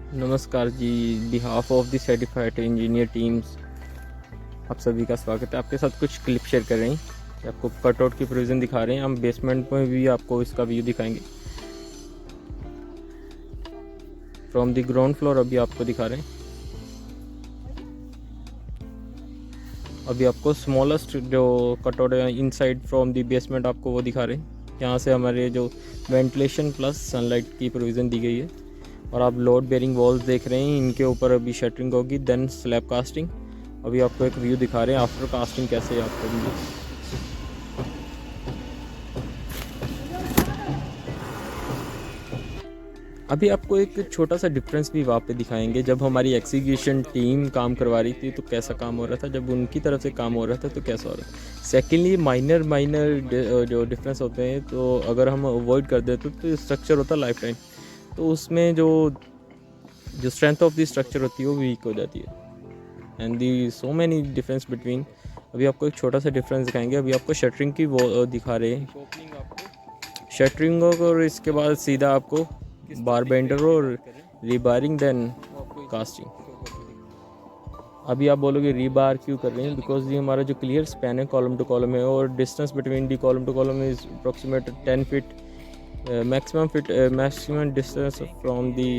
नमस्कार जी। Behalf of the certified engineer teams आप सभी का स्वागत है। आपके साथ कुछ क्लिप शेयर कर रहे हैं कि आपको कटआउट की प्रोविज़न दिखा रहे हैं। हम बेसमेंट में भी आपको इसका व्यू दिखाएंगे फ्रॉम द ग्राउंड फ्लोर। अभी आपको दिखा रहे हैं। अभी आपको स्मॉलेस्ट जो कटआउट है इनसाइड फ्रॉम द बेसमेंट आपको वो दिखा रहे हैं। यहाँ से हमारे जो वेंटिलेशन प्लस सनलाइट की प्रोविज़न दी गई है। और आप लोड बेयरिंग वॉल्स देख रहे हैं, इनके ऊपर अभी शटरिंग होगी, देन स्लैब कास्टिंग। अभी आपको एक व्यू दिखा रहे हैं आफ्टर कास्टिंग कैसे आप करेंगे। अभी आपको एक छोटा सा डिफरेंस भी वहाँ पे दिखाएंगे। जब हमारी एग्जीक्यूशन टीम काम करवा रही थी तो कैसा काम हो रहा था, जब उनकी तरफ से काम हो रहा था तो कैसा हो रहा था। सेकेंडली माइनर जो डिफरेंस होते हैं तो अगर हम अवॉइड कर देते तो स्ट्रक्चर होता लाइफ टाइम, तो उसमें जो स्ट्रेंथ ऑफ द स्ट्रक्चर होती है वो वीक हो जाती है। And the so many difference between. अभी आपको एक छोटा सा डिफरेंस दिखाएंगे। अभी आपको शटरिंग की वो दिखा रहे हैं, शटरिंग और इसके बाद सीधा आपको बार बेंडर और रीबारिंग देन कास्टिंग। अभी आप बोलोगे रीबार क्यों कर रहे हैं, बिकॉज ये हमारा जो क्लियर स्पैन है कॉलम टू कॉलम है और distance between the column two column is approximate 10 feet. maximum distance from the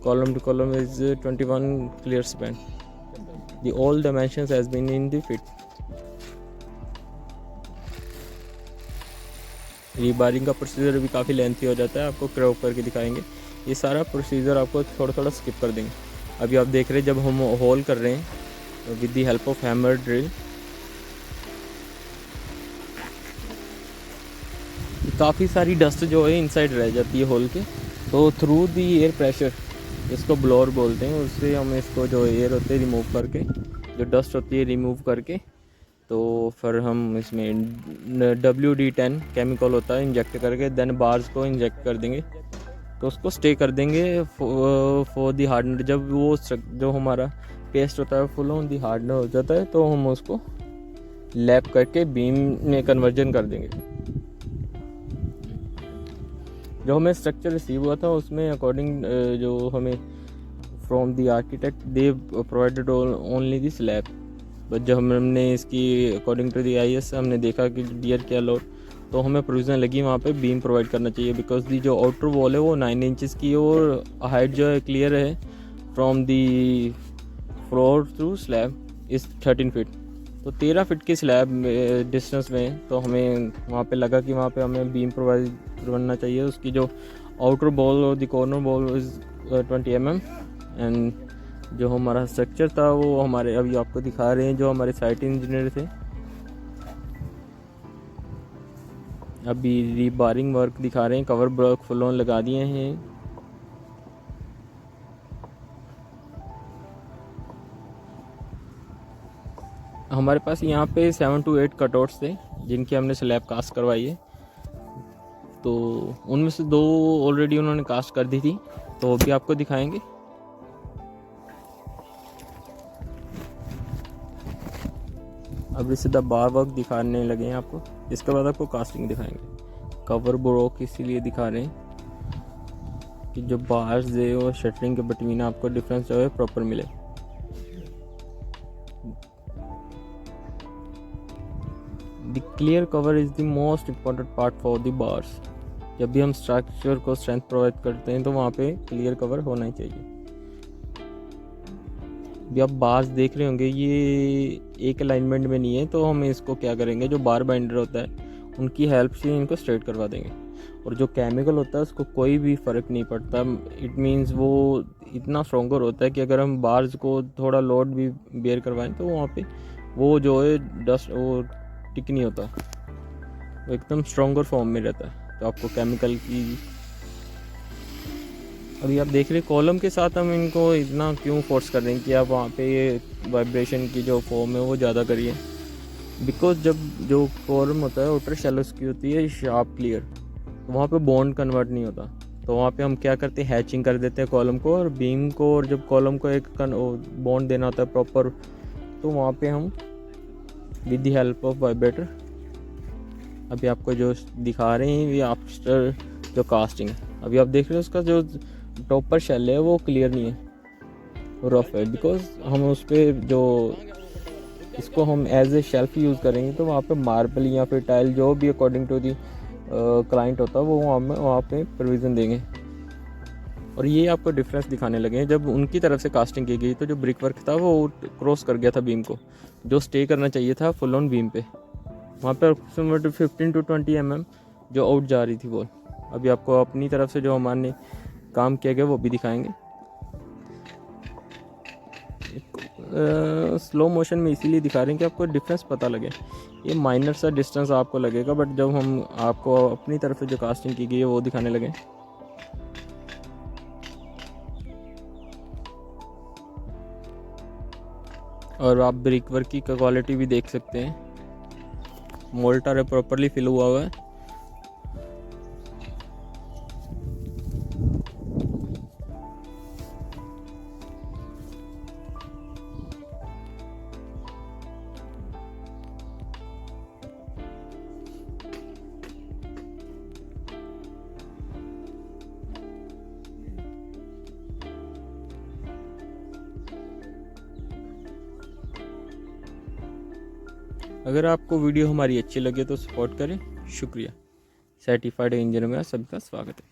column to column is 21 clear span. The all dimensions has been in the feet. रीबारिंग का procedure भी काफ़ी lengthy हो जाता है, आपको crop करके दिखाएंगे। ये सारा प्रोसीजर आपको थोड़ा थोड़ा स्किप कर देंगे। अभी आप देख रहे हैं जब हम होल कर रहे हैं with the help of hammer drill, काफ़ी सारी डस्ट जो है इनसाइड रह जाती है होल के, तो थ्रू दी एयर प्रेशर, इसको ब्लोअर बोलते हैं, उससे हम इसको जो एयर होते हैं रिमूव करके, जो डस्ट होती है रिमूव करके, तो फिर हम इसमें WD-10 केमिकल होता है इंजेक्ट करके देन बार्स को इंजेक्ट कर देंगे, तो उसको स्टे कर देंगे फॉर दी हार्डनर। जब वो जो हमारा पेस्ट होता है फुल ऑन दी हार्डनर हो जाता है तो हम उसको लैप करके बीम में कन्वर्जन कर देंगे। जो हमें स्ट्रक्चर रिसीव हुआ था उसमें अकॉर्डिंग जो हमें from the architect they provided only the slab, but जब हमने इसकी अकॉर्डिंग टू द IS हमने देखा कि डियर क्या लोड, तो हमें प्रोविज़न लगी वहाँ पे बीम प्रोवाइड करना चाहिए, बिकॉज दी जो आउटर वॉल है वो 9 इंचज़ की है और हाइट जो है क्लियर है from the floor to slab is 13 feet, तो 13 फीट की स्लैब डिस्टेंस में, तो हमें वहाँ पे लगा कि वहाँ पे हमें बीम प्रोवाइड करना चाहिए। उसकी जो आउटर बॉल और the corner ball is 20 mm and जो हमारा स्ट्रक्चर था वो हमारे अभी आपको दिखा रहे हैं जो हमारे साइट इंजीनियर थे। अभी रीबारिंग वर्क दिखा रहे हैं, कवर ब्लॉक फुल ऑन लगा दिए हैं। हमारे पास यहाँ पे 7 to 8 कटआउट्स थे जिनकी हमने स्लैब कास्ट करवाई है, तो उनमें से 2 ऑलरेडी उन्होंने कास्ट कर दी थी, तो वो भी आपको दिखाएंगे। अभी सीधा बार वर्क दिखाने लगे हैं आपको, इसके बाद आपको कास्टिंग दिखाएंगे। कवर ब्लॉक इसीलिए दिखा रहे हैं कि जो बार्स है और शटरिंग के बिटवीन आपको डिफरेंस जो है प्रॉपर मिले। The clear cover is the most important part for the bars. जब भी हम स्ट्रक्चर को स्ट्रेंथ प्रोवाइड करते हैं तो वहाँ पे क्लियर कवर होना ही चाहिए। भी आप बार्स देख रहे होंगे ये एक अलाइनमेंट में नहीं है, तो हम इसको क्या करेंगे, जो बार बाइंडर होता है उनकी हेल्प से इनको स्ट्रेट करवा देंगे। और जो केमिकल होता है उसको कोई भी फ़र्क नहीं पड़ता, इट मीन्स वो इतना स्ट्रॉन्गर होता है कि अगर हम बार्स को थोड़ा लोड भी बेयर करवाएं तो वहाँ पे वो जो है डस्ट वो टिक नहीं होता, वो एकदम स्ट्रॉन्गर फॉर्म में रहता है। तो आपको केमिकल की अभी आप देख रहे कॉलम के साथ हम इनको इतना क्यों फोर्स कर रहे हैं कि आप वहाँ पे ये वाइब्रेशन की जो फॉर्म है वो ज़्यादा करिए, बिकॉज जब जो कॉलम होता है आउटर शेल उसकी होती है शार्प क्लियर, तो वहाँ पे बॉन्ड कन्वर्ट नहीं होता, तो वहाँ पे हम क्या करते हैं हैचिंग कर देते हैं कॉलम को और बीम को, और जब कॉलम को एक बॉन्ड देना होता है प्रॉपर, तो वहाँ पे हम with the help of vibrator अभी आपको जो दिखा रहे हैं ये आफ्टर जो कास्टिंग है। अभी आप देख रहे हो उसका जो टॉपर शेल है वो क्लियर नहीं है, रफ है, बिकॉज हम उस पर जो इसको हम एज ए शेल्फ यूज़ करेंगे तो वहाँ पे मार्बल या फिर टाइल जो भी अकॉर्डिंग टू दी क्लाइंट होता है वो वहाँ पे प्रोविज़न देंगे। और ये आपको डिफरेंस दिखाने लगे हैं। जब उनकी तरफ से कास्टिंग की गई तो जो ब्रिक वर्क था वो क्रॉस कर गया था बीम को, जो स्टे करना चाहिए था फुल ऑन बीम पे, वहाँ पर अप्रोक्सीमेट 15 to 20 mm जो आउट जा रही थी वॉल। अभी आपको अपनी तरफ से जो हमारे काम किया गया वो भी दिखाएंगे। स्लो मोशन में इसीलिए दिखा रहे हैं कि आपको डिफरेंस पता लगे। ये माइनर सा डिस्टेंस आपको लगेगा, बट जब हम आपको अपनी तरफ से जो कास्टिंग की गई है वो दिखाने लगे। और आप ब्रिक वर्क की क्वालिटी भी देख सकते हैं, मोल्टर है प्रॉपरली फिल हुआ है। अगर आपको वीडियो हमारी अच्छी लगे तो सपोर्ट करें। शुक्रिया। सर्टिफाइड इंजीनियर में सबका स्वागत है।